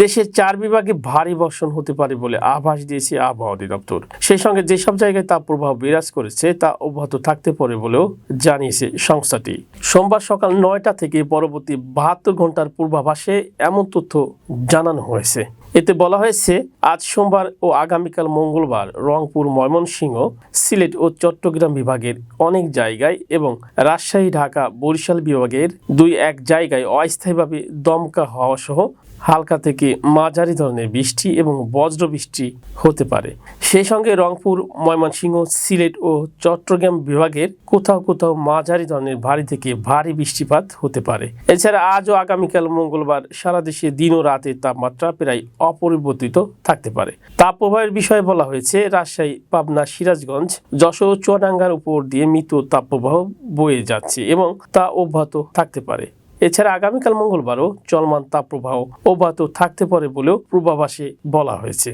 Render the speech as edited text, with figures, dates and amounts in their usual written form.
দেশের 4 বিভাগে ভারী বর্ষণ হতে পারে বলে আভাস দিয়েছে আবহাওয়া অধিদপ্তর। সেই সঙ্গে যেসব জায়গায় তাপপ্রবাহ বিরাজ করেছে তা অব্যাহত থাকতে পারে বলেও জানিয়েছে সংস্থাটি। সোমবার সকাল 9টা থেকে পরবর্তী 72 ঘন্টার পূর্বাভাসে এমন তথ্য জানানো হয়েছে। এতে বলা হয়েছে, আজ সোমবার ও আগামীকাল মঙ্গলবার রংপুর, ময়মনসিংহ, সিলেট ও চট্টগ্রাম বিভাগের অনেক জায়গায় এবং রাজশাহী, ঢাকা, বরিশাল বিভাগের 2-1 জায়গায় অস্থায়ীভাবে দমকা হাওয়া সহ হালকা থেকে মাঝারি ধরনের বৃষ্টি এবং বজ্র বৃষ্টি হতে পারে। সেই সঙ্গে রংপুর, ময়মনসিংহ, সিলেট ও চট্টগ্রাম বিভাগের কোথাও কোথাও মাঝারি ধরনের ভারী থেকে ভারী বৃষ্টিপাত হতে পারে। এছাড়া আজ ও আগামীকাল মঙ্গলবার সারা দেশে দিন ও রাতের তাপমাত্রা প্রায় অপরিবর্তিত থাকতে পারে। তাপপ্রবাহের বিষয়ে বলা হয়েছে, রাজশাহী, পাবনা, সিরাজগঞ্জ, যশোর ও চুয়াডাঙ্গার উপর দিয়ে মৃদু তাপপ্রবাহ বয়ে যাচ্ছে এবং তা অব্যাহত থাকতে পারে। এছাড়া আগামীকাল মঙ্গলবারও চলমান তাপপ্রবাহ অব্যাহত থাকতে পারে বলেও পূর্বাভাসে বলা হয়েছে।